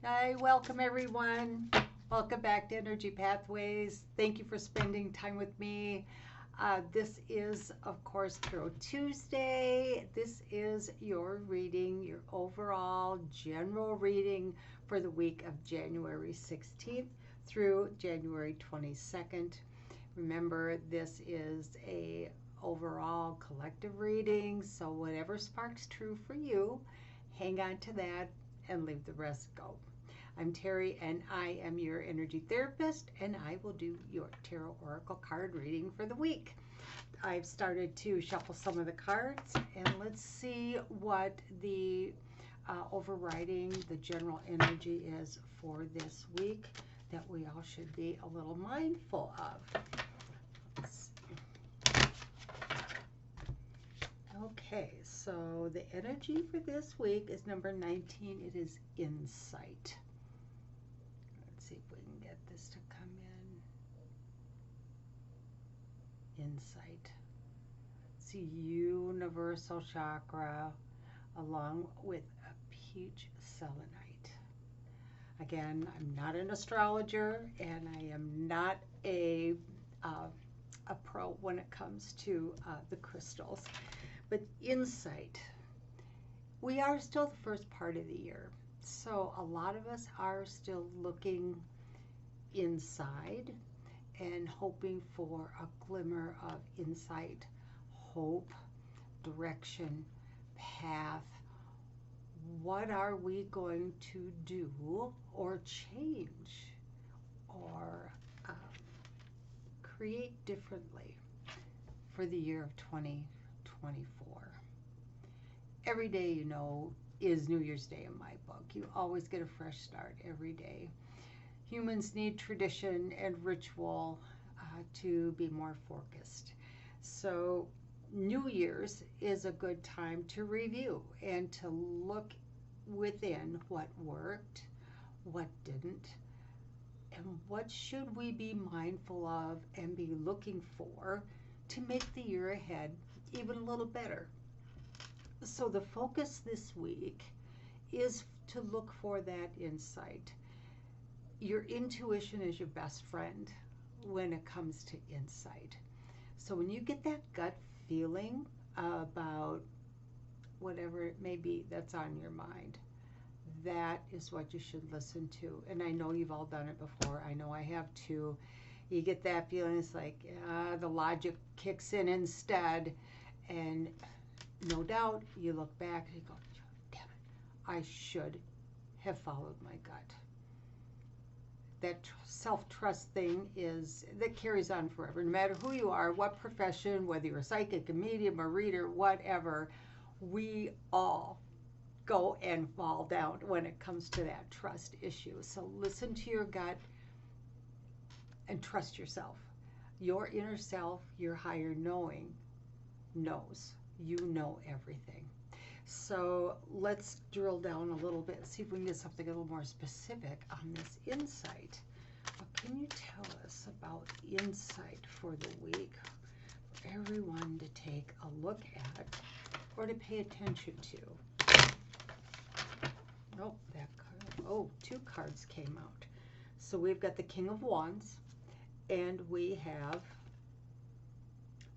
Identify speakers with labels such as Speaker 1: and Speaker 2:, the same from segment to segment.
Speaker 1: Hi, welcome everyone. Welcome back to Energy Pathways. Thank you for spending time with me. This is, of course, Tarot Tuesday. This is your reading, your overall general reading for the week of January 16th through January 22nd. Remember, this is a overall collective reading, so whatever sparks true for you, hang on to that and leave the rest go. I'm Terry, and I am your energy therapist, and I will do your tarot oracle card reading for the week. I've started to shuffle some of the cards, and let's see what the overriding, the general energy is for this week that we all should be a little mindful of. Okay, so the energy for this week is number 19. It is insight. Let's see if we can get this to come in. Insight. It's a universal chakra along with a peach selenite. Again, I'm not an astrologer, and I am not a pro when it comes to the crystals. But insight, we are still the first part of the year. So a lot of us are still looking inside and hoping for a glimmer of insight, hope, direction, path. What are we going to do or change or create differently for the year of 2024? Every day, you know, is New Year's Day in my book. You always get a fresh start every day. Humans need tradition and ritual to be more focused. So New Year's is a good time to review and to look within what worked, what didn't, and what should we be mindful of and be looking for to make the year ahead even a little better. So the focus this week is to look for that insight. Your intuition is your best friend when it comes to insight. So when you get that gut feeling about whatever it may be that's on your mind, that is what you should listen to. And I know you've all done it before. I know I have too. You get that feeling, it's like the logic kicks in instead, and no doubt you look back and you go, damn it, I should have followed my gut. That self-trust thing that carries on forever. No matter who you are, what profession, whether you're a psychic, a medium, a reader, whatever, we all go and fall down when it comes to that trust issue. So listen to your gut and trust yourself. Your inner self, your higher knowing, knows. You know everything. So let's drill down a little bit, see if we can get something a little more specific on this insight. What can you tell us about insight for the week for everyone to take a look at or to pay attention to? Oh, that card. Oh, two cards came out. So we've got the King of Wands, and we have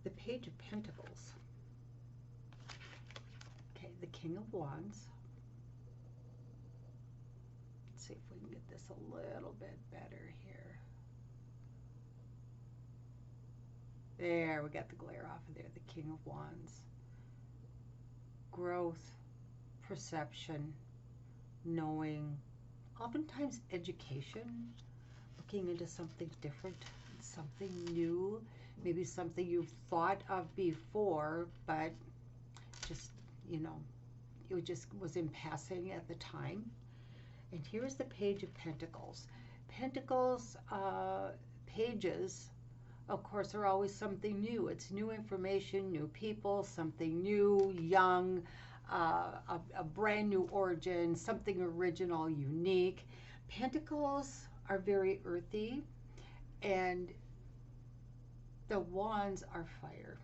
Speaker 1: the Page of Pentacles. Okay, the King of Wands. Let's see if we can get this a little bit better here. There, we got the glare off of there, the King of Wands. Growth, perception, knowing, oftentimes education, looking into something different, something new, maybe something you've thought of before, but just, you know, it just was in passing at the time. And here's the Page of Pentacles. Pentacles, pages, of course, are always something new. It's new information, new people, something new, young, a brand new origin, something original, unique. Pentacles are very earthy, and the wands are fire.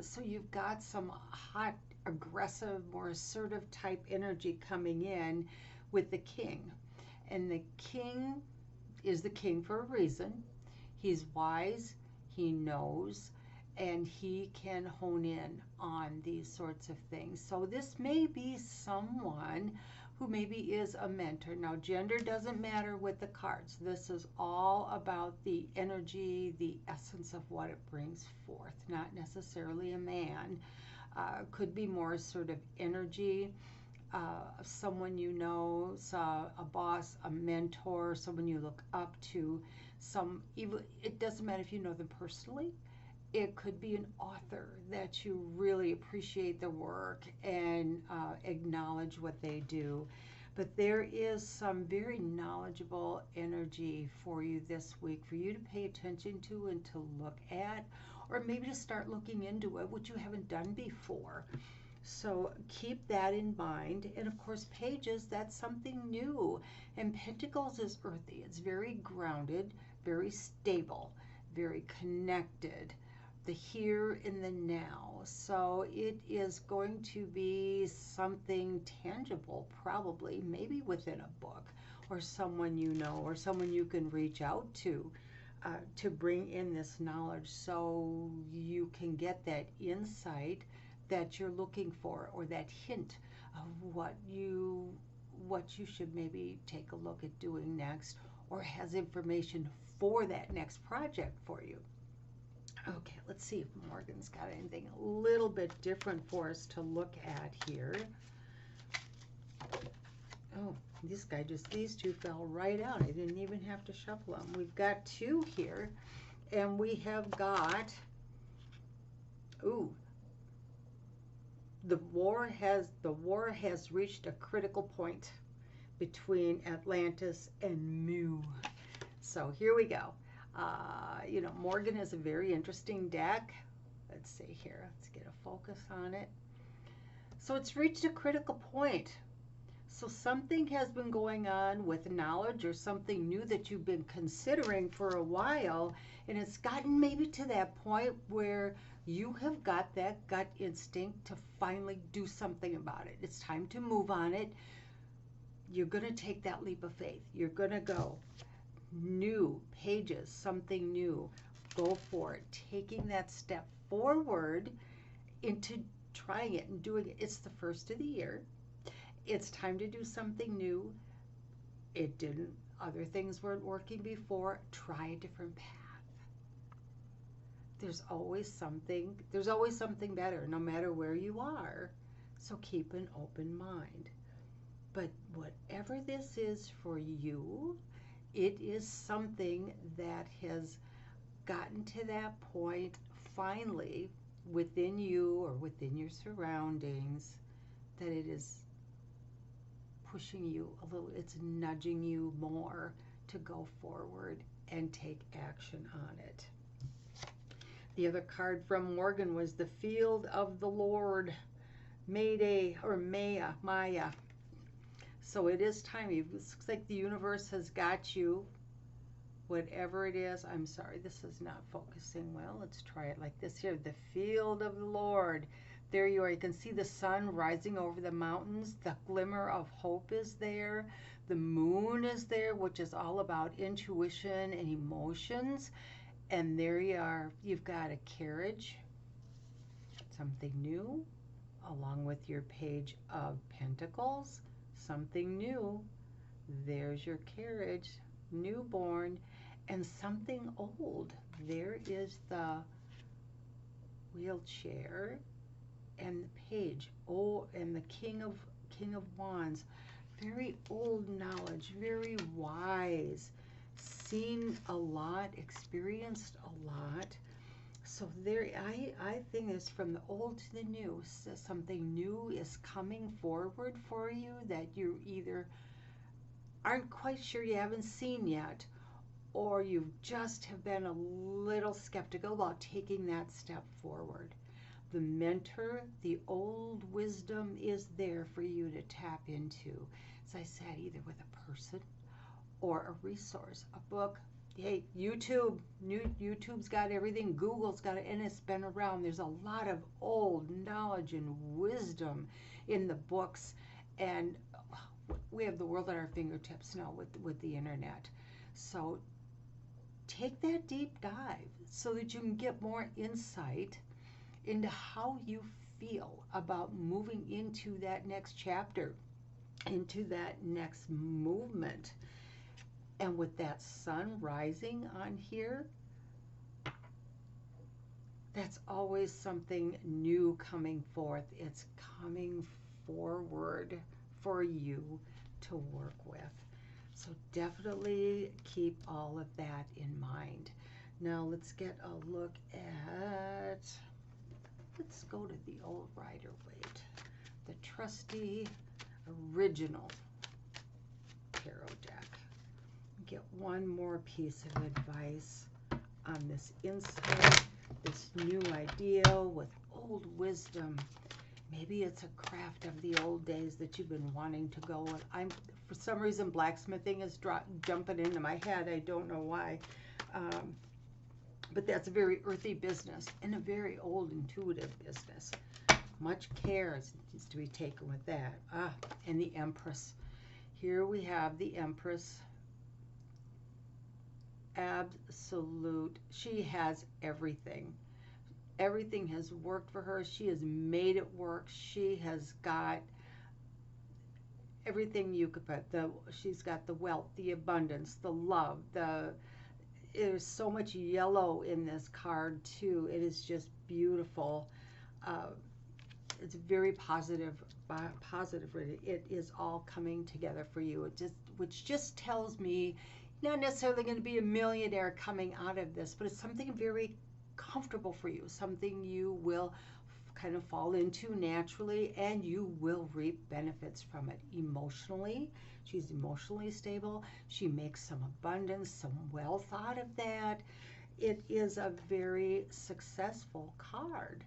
Speaker 1: So you've got some hot, aggressive, more assertive type energy coming in with the king. And the king is the king for a reason. He's wise, he knows, and he can hone in on these sorts of things. So this may be someone who maybe is a mentor. Now, gender doesn't matter with the cards. This is all about the energy, the essence of what it brings forth, not necessarily a man. Could be more sort of energy, someone you know, a boss, a mentor, someone you look up to. It doesn't matter if you know them personally. It could be an author that you really appreciate their work and acknowledge what they do. But there is some very knowledgeable energy for you this week for you to pay attention to and to look at, or maybe to start looking into it, which you haven't done before. So keep that in mind. And of course, pages, that's something new. And Pentacles is earthy. It's very grounded, very stable, very connected. The here and the now. So it is going to be something tangible, probably, maybe within a book, or someone you know, or someone you can reach out to bring in this knowledge so you can get that insight that you're looking for, or that hint of what you should maybe take a look at doing next, or has information for that next project for you. Okay, let's see if Morgan's got anything a little bit different for us to look at here. Oh, these two fell right out. I didn't even have to shuffle them. We've got two here, and we have got, ooh, the war has reached a critical point between Atlantis and Mu. So here we go. You know, Morgan is a very interesting deck. Let's see here. Let's get a focus on it. So it's reached a critical point. So something has been going on with knowledge, or something new that you've been considering for a while, and it's gotten maybe to that point where you have got that gut instinct to finally do something about it. It's time to move on it. You're going to take that leap of faith. You're going to go. New pages, something new. Go for it. Taking that step forward into trying it and doing it. It's the first of the year. It's time to do something new. Other things weren't working before. Try a different path. There's always something better, no matter where you are. So keep an open mind. But whatever this is for you, it is something that has gotten to that point finally within you or within your surroundings, that it is pushing you a little, it's nudging you more to go forward and take action on it. The other card from Morgan was the Field of the Lord, Mayday, or Maya. So it is time. It looks like the universe has got you. Whatever it is, I'm sorry, this is not focusing well. Let's try it like this here. The Field of the Lord. There you are. You can see the sun rising over the mountains. The glimmer of hope is there. The moon is there, which is all about intuition and emotions. And there you are. You've got a carriage, something new, along with your Page of Pentacles. Something new. There's your carriage, newborn, and something old. There is the wheelchair and the page. Oh, and the King of Wands. Very old knowledge, very wise, seen a lot, experienced a lot. So there, I think it's from the old to the new. So something new is coming forward for you that you either aren't quite sure, you haven't seen yet, or you just have been a little skeptical about taking that step forward. The mentor, the old wisdom is there for you to tap into. As I said, either with a person or a resource, a book. Hey, YouTube's got everything, Google's got it, and it's been around. There's a lot of old knowledge and wisdom in the books And we have the world at our fingertips now with the internet. So take that deep dive so that you can get more insight into how you feel about moving into that next chapter, into that next movement. And with that sun rising on here, that's always something new coming forth. It's coming forward for you to work with. So definitely keep all of that in mind. Now let's get a look at, let's go to the old Rider-Waite, the trusty original tarot deck. Get one more piece of advice on this insight, this new idea with old wisdom. Maybe it's a craft of the old days that you've been wanting to go. And for some reason, blacksmithing is jumping into my head. I don't know why. But that's a very earthy business and a very old intuitive business. Much care is to be taken with that. And the Empress. Here we have the Empress. Absolute. She has everything. Everything has worked for her. She has made it work. She has got everything you could put. She's got the wealth, the abundance, the love. There's so much yellow in this card too. It is just beautiful. It's very positive. It is all coming together for you. Which just tells me, not necessarily going to be a millionaire coming out of this, but it's something very comfortable for you, something you will kind of fall into naturally, and you will reap benefits from it emotionally. She's emotionally stable. She makes some abundance, some wealth out of that. It is a very successful card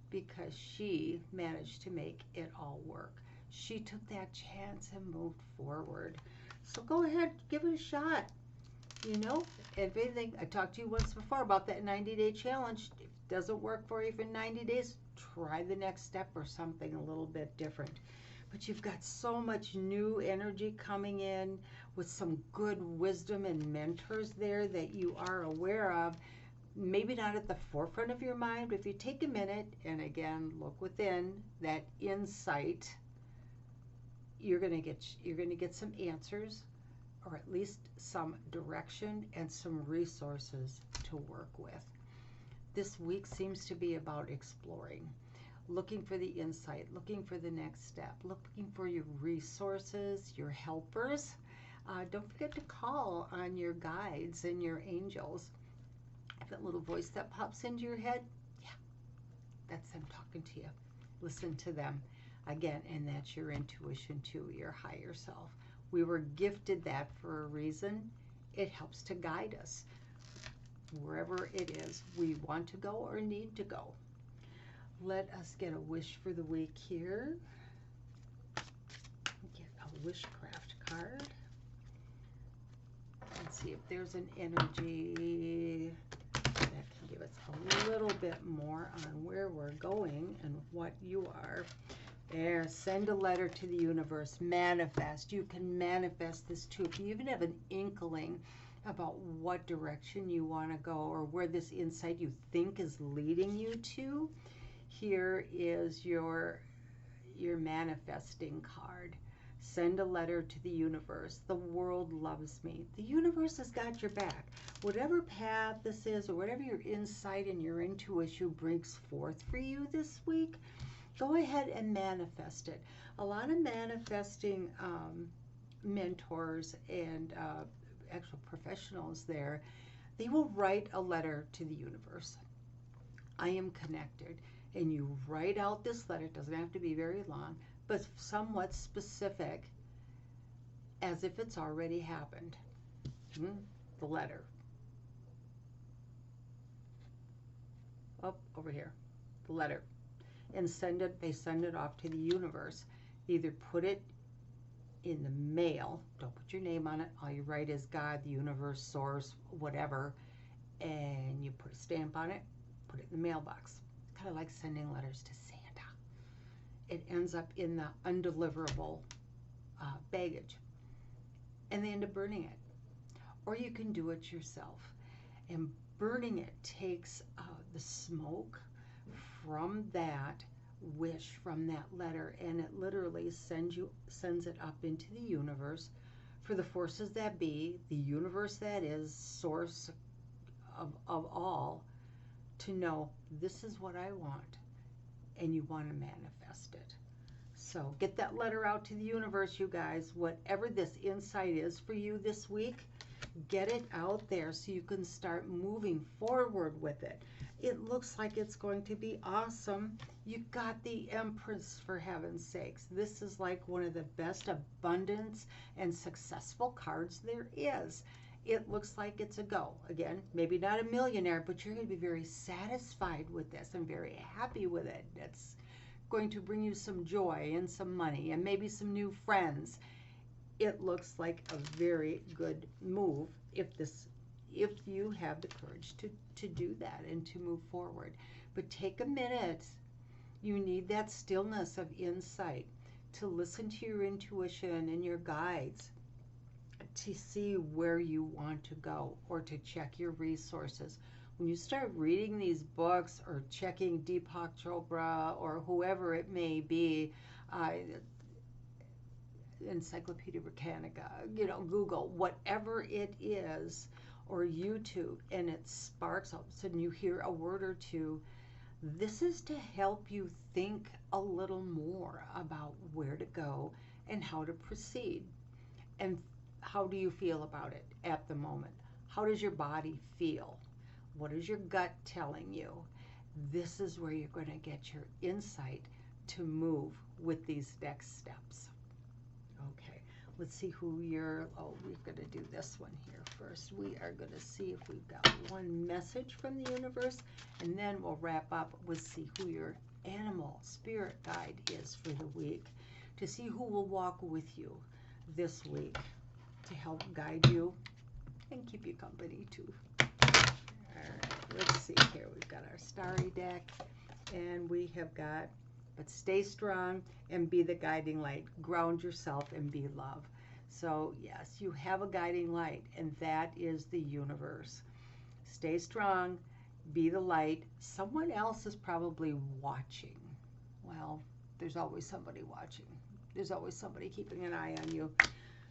Speaker 1: because she managed to make it all work. She took that chance and moved forward. So go ahead, give it a shot. You know, if anything, I talked to you once before about that 90-day challenge. If it doesn't work for you for 90 days, try the next step or something a little bit different. But you've got so much new energy coming in with some good wisdom and mentors there that you are aware of. Maybe not at the forefront of your mind, but if you take a minute and again look within that insight, you're going to get some answers, or at least some direction and some resources to work with. This week seems to be about exploring, looking for the insight, looking for the next step, looking for your resources, your helpers. Don't forget to call on your guides and your angels. That little voice that pops into your head, yeah, that's them talking to you. Listen to them. Again, and that's your intuition too, your higher self. We were gifted that for a reason. It helps to guide us wherever it is we want to go or need to go. Let us get a wish for the week here. Get a wishcraft card. Let's see if there's an energy that can give us a little bit more on where we're going and what you are. There, send a letter to the universe, manifest. You can manifest this too. If you even have an inkling about what direction you want to go or where this insight you think is leading you to, here is your manifesting card. Send a letter to the universe. The world loves me. The universe has got your back. Whatever path this is, or whatever your insight and your intuition brings forth for you this week, go ahead and manifest it. A lot of manifesting mentors and actual professionals there, they will write a letter to the universe. I am connected. And you write out this letter. It doesn't have to be very long, but somewhat specific, as if it's already happened. The letter. Oh, over here. The letter. And they send it off to the universe. Either put it in the mail, don't put your name on it, all you write is God, the universe, source, whatever, and you put a stamp on it, put it in the mailbox. Kind of like sending letters to Santa. It ends up in the undeliverable baggage, and they end up burning it. Or you can do it yourself. And burning it takes the smoke from that wish, from that letter, and it literally sends it up into the universe for the forces that be, the universe that is, source of all, to know this is what I want, and you want to manifest it. So get that letter out to the universe, you guys. Whatever this insight is for you this week, get it out there so you can start moving forward with it. It looks like it's going to be awesome. You got the Empress, for heaven's sakes. This is like one of the best abundance and successful cards there is. It looks like it's a go. Again, maybe not a millionaire, but you're going to be very satisfied with this and very happy with it. It's going to bring you some joy and some money and maybe some new friends. It looks like a very good move if you have the courage to do that and to move forward. But take a minute. You need that stillness of insight to listen to your intuition and your guides, to see where you want to go, or to check your resources. When you start reading these books or checking Deepak Chopra or whoever it may be, Encyclopedia Britannica, Google, whatever it is, or YouTube, and it sparks all of a sudden you hear a word or two. This is to help you think a little more about where to go and how to proceed. And how do you feel about it at the moment? How does your body feel? What is your gut telling you? This is where you're going to get your insight to move with these next steps. Okay, let's see who we're going to do this one here first. We are going to see if we've got one message from the universe, and then we'll wrap up with see who your animal spirit guide is for the week, to see who will walk with you this week to help guide you and keep you company too. All right, let's see here. We've got our starry deck, and we have got, but stay strong and be the guiding light. Ground yourself and be love. So yes, you have a guiding light, and that is the universe. Stay strong, be the light. Someone else is probably watching. Well, there's always somebody watching. There's always somebody keeping an eye on you.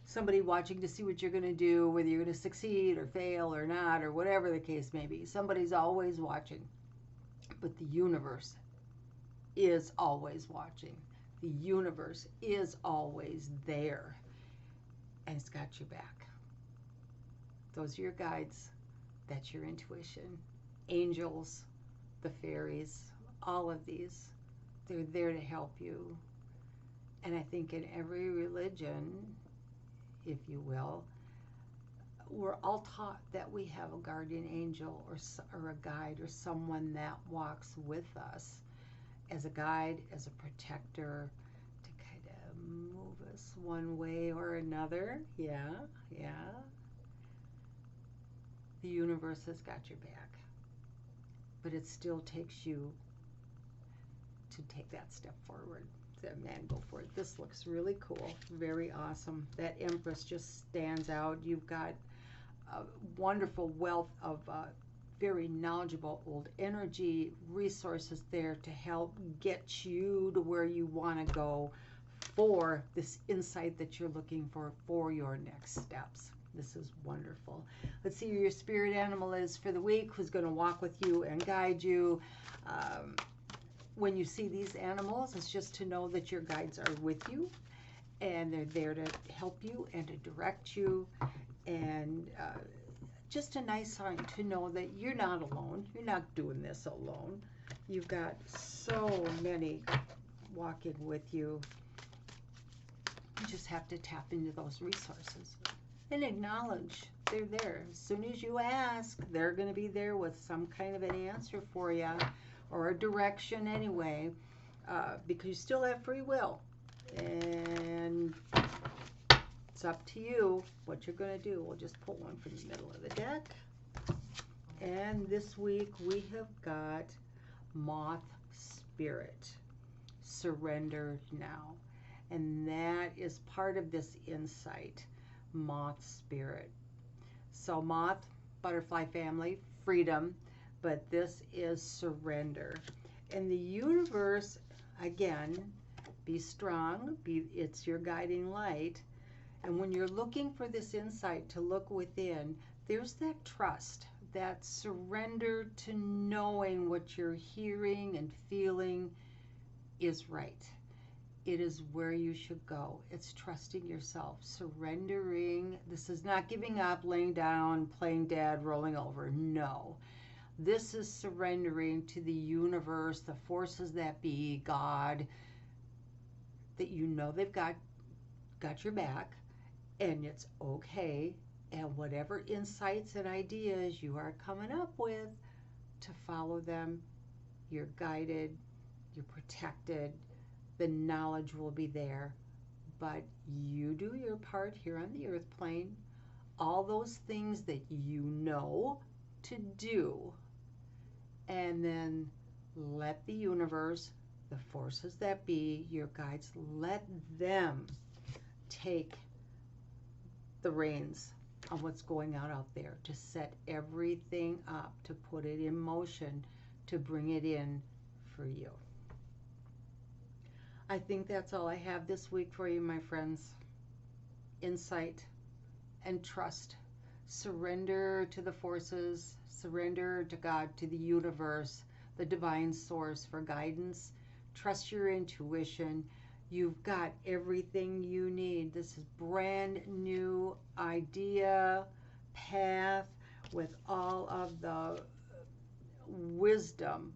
Speaker 1: Somebody watching to see what you're going to do, whether you're going to succeed or fail or not, or whatever the case may be. Somebody's always watching. But the universe is always watching. The universe is always there, and it's got your back. Those are your guides. That's your intuition. Angels, the fairies, all of these, they're there to help you. And I think in every religion, if you will, we're all taught that we have a guardian angel or a guide or someone that walks with us as a guide, as a protector, to kind of move us one way or another. Yeah. The universe has got your back, but it still takes you to take that step forward. Man, go for it. This looks really cool. Very awesome. That Empress just stands out. You've got a wonderful wealth of very knowledgeable old energy resources there to help get you to where you want to go for this insight that you're looking for your next steps. This is wonderful. Let's see who your spirit animal is for the week, who's going to walk with you and guide you. When you see these animals, it's just to know that your guides are with you, and they're there to help you and to direct you, and just a nice sign to know that you're not alone. You're not doing this alone. You've got so many walking with you. You just have to tap into those resources and acknowledge they're there. As soon as you ask, they're going to be there with some kind of an answer for you, or a direction anyway, because you still have free will. And it's up to you what you're going to do. We'll just pull one from the middle of the deck. And this week we have got Moth Spirit, Surrender Now. And that is part of this insight, moth spirit. So moth, butterfly family, freedom, but this is surrender. And the universe, again, be strong, it's your guiding light. And when you're looking for this insight to look within, there's that trust, that surrender to knowing what you're hearing and feeling is right. It is where you should go. It's trusting yourself, surrendering. This is not giving up, laying down, playing dead, rolling over. No. This is surrendering to the universe, the forces that be, God, that you know they've got your back, and it's okay. And whatever insights and ideas you are coming up with, to follow them. You're guided, you're protected, the knowledge will be there, but you do your part here on the earth plane. All those things that you know to do, and then let the universe, the forces that be, your guides, let them take the reins on what's going on out there, to set everything up, to put it in motion, to bring it in for you. I think that's all I have this week for you, my friends. Insight and trust. Surrender to the forces, surrender to God, to the universe, the divine source for guidance. Trust your intuition. You've got everything you need. This is brand new idea, path, with all of the wisdom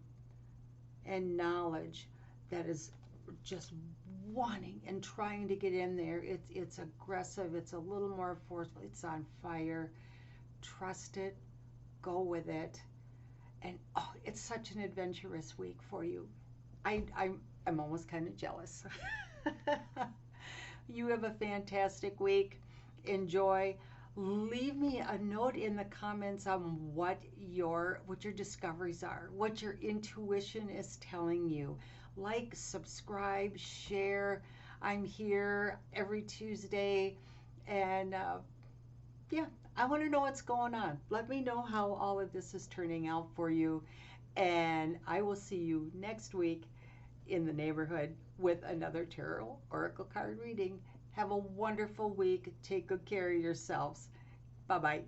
Speaker 1: and knowledge that is just wanting and trying to get in there. It's aggressive. It's a little more forceful. It's on fire. Trust it. Go with it. And oh, it's such an adventurous week for you. I'm almost kind of jealous. You have a fantastic week. Enjoy. Leave me a note in the comments on what your discoveries are, what your intuition is telling you. Like, subscribe, share. I'm here every Tuesday, and yeah, I want to know what's going on. Let me know how all of this is turning out for you, and I will see you next week in the neighborhood with another tarot oracle card reading. Have a wonderful week. Take good care of yourselves. Bye-bye.